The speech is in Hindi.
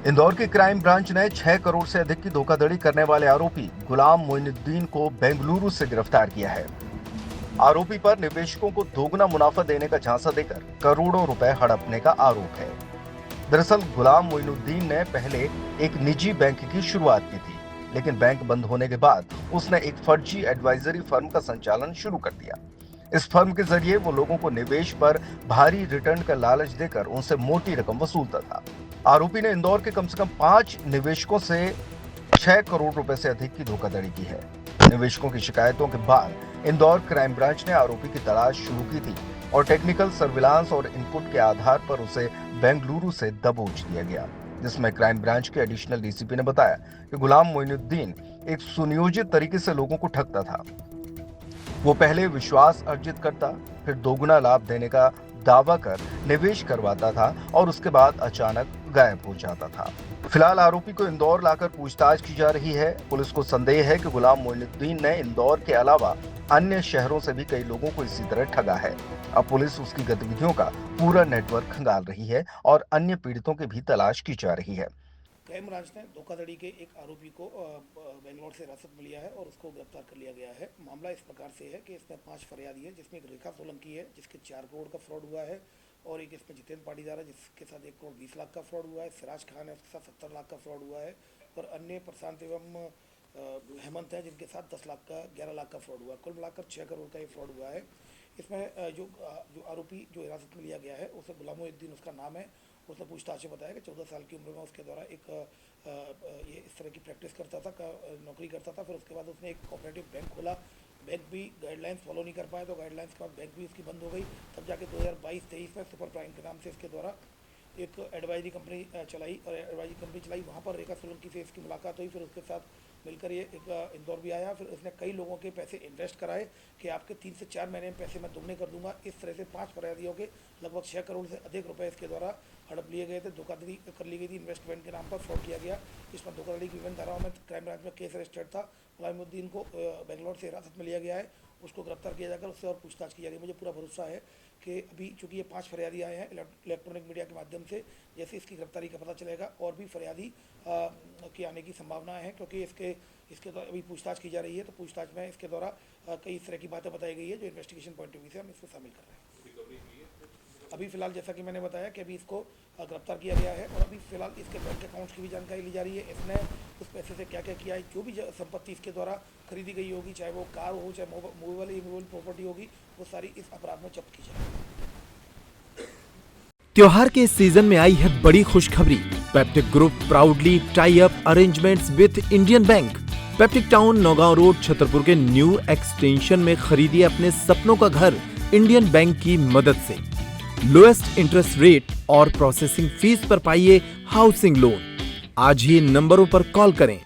इंदौर की क्राइम ब्रांच ने 6 करोड़ से अधिक की धोखाधड़ी करने वाले आरोपी गुलाम मोइनुद्दीन को बेंगलुरु से गिरफ्तार किया है। आरोपी पर निवेशकों को दोगुना मुनाफा देने का झांसा देकर करोड़ों रुपए हड़पने का आरोप है। दरअसल गुलाम मोइनुद्दीन ने पहले एक निजी बैंक की शुरुआत की थी, लेकिन बैंक बंद होने के बाद उसने एक फर्जी एडवाइजरी फर्म का संचालन शुरू कर दिया। इस फर्म के जरिए वो लोगों को निवेश पर भारी रिटर्न का लालच देकर उनसे मोटी रकम वसूलता था। आरोपी ने इंदौर के कम से कम 5 निवेशकों से 6 करोड़ रुपए से अधिक की धोखाधड़ी की है। निवेशकों की शिकायतों के बाद इंदौर क्राइम ब्रांच ने आरोपी की तलाश शुरू की थी और टेक्निकल सर्विलांस और इनपुट के आधार पर उसे बेंगलुरु से दबोच दिया गया, जिसमें क्राइम ब्रांच के एडिशनल डीसीपी ने बताया कि गुलाम मोइनुद्दीन एक सुनियोजित तरीके से लोगों को ठगता था। वो पहले विश्वास अर्जित करता, फिर दोगुना लाभ देने का दावा कर निवेश करवाता था और उसके बाद अचानक गायब हो जाता था। फिलहाल आरोपी को इंदौर लाकर पूछताछ की जा रही है। पुलिस को संदेह है कि गुलाम मोइनुद्दीन ने इंदौर के अलावा अन्य शहरों से भी कई लोगों को इसी तरह ठगा है। अब पुलिस उसकी गतिविधियों का पूरा नेटवर्क खंगाल रही है और अन्य पीड़ितों की भी तलाश की जा रही है। क्राइम ब्रांच ने धोखाधड़ी के एक आरोपी को बेंगलोर से हिरासत में लिया है और उसको गिरफ्तार कर लिया गया है। मामला इस प्रकार से है कि इसमें 5 फरियादी है, जिसमें एक रेखा सोलंकी है जिसके 4 करोड़ का फ्रॉड हुआ है, और एक इसमें जितेंद्र पाटीदार है जिसके साथ 1 करोड़ 20 लाख का फ्रॉड हुआ है, सिराज खान है उसके साथ 70 लाख का फ्रॉड हुआ है, और अन्य प्रशांत एवं हेमंत है जिनके साथ 10 लाख का 11 लाख का फ्रॉड हुआ है। कुल मिलाकर 6 करोड़ का ये फ्रॉड हुआ है। इसमें जो आरोपी जो हिरासत में लिया गया है उसे गुलाम मोइनुद्दीन उसका नाम है। उसने पूछताछ में बताया कि 14 साल की उम्र में उसके द्वारा ये इस तरह की प्रैक्टिस करता था, नौकरी करता था। फिर उसके बाद उसने एक कोऑपरेटिव बैंक खोला, बैंक भी गाइडलाइंस फॉलो नहीं कर पाया, तो गाइडलाइंस के बाद बैंक भी उसकी बंद हो गई। तब जाके 2022-23 में सुपर प्राइम के नाम से इसके द्वारा एक एडवाइजरी कंपनी चलाई, और एडवाइजरी कंपनी चलाई, वहाँ पर रेखा सोलंकी से इसकी मुलाकात हुई। फिर उसके साथ मिलकर ये एक इंदौर भी आया। फिर उसने कई लोगों के पैसे इन्वेस्ट कराए कि आपके 3 से 4 महीने में पैसे मैं दुगने कर दूंगा। इस तरह से 5 फरियादियों के लगभग 6 करोड़ से अधिक रुपए इसके द्वारा हड़प लिए गए थे, धोखाधड़ी कर ली गई थी, इन्वेस्टमेंट के नाम पर फ्रॉड किया गया। इसमें धोखाधड़ी की विभिन्न धाराओं में क्राइम ब्रांच में केस रजिस्टर्ड था। गुलामुद्दीन को बेंगलोर से हिरासत में लिया गया है, उसको गिरफ्तार किया जाकर उससे और पूछताछ की जा रही है। मुझे पूरा भरोसा है कि अभी चूंकि ये 5 फरियादी आए हैं इलेक्ट्रॉनिक मीडिया के माध्यम से, जैसे इसकी गिरफ्तारी का पता चलेगा और भी फरियादी के आने की संभावना है, क्योंकि इसके द्वारा अभी पूछताछ की जा रही है। तो पूछताछ में इसके द्वारा कई इस तरह की बातें बताई गई है जो इन्वेस्टिगेशन पॉइंट ऑफ व्यू से हम इसको शामिल कर रहे हैं। अभी फिलहाल जैसा कि मैंने बताया कि अभी इसको गिरफ्तार किया गया है, और अभी फिलहाल इसके बैंक अकाउंट्स की भी जानकारी ली जा रही है। इसने उस पैसे से क्या क्या किया है, जो भी संपत्ति इसके द्वारा खरीदी गई होगी, चाहे वो कार हो, चाहे मूवेबल इमूवेबल प्रॉपर्टी होगी, वो सारी इस अपराध में जब्त की जाएगी। त्योहार के इस सीजन में आई है बड़ी खुशखबरी। Peptic group proudly tie up arrangements with Indian bank. Peptic town Naugaon road Chhatarpur के न्यू एक्सटेंशन में खरीदिए अपने सपनों का घर इंडियन बैंक की मदद से। लोएस्ट इंटरेस्ट रेट और प्रोसेसिंग फीस पर पाइए हाउसिंग लोन। आज ही इन नंबरों पर कॉल करें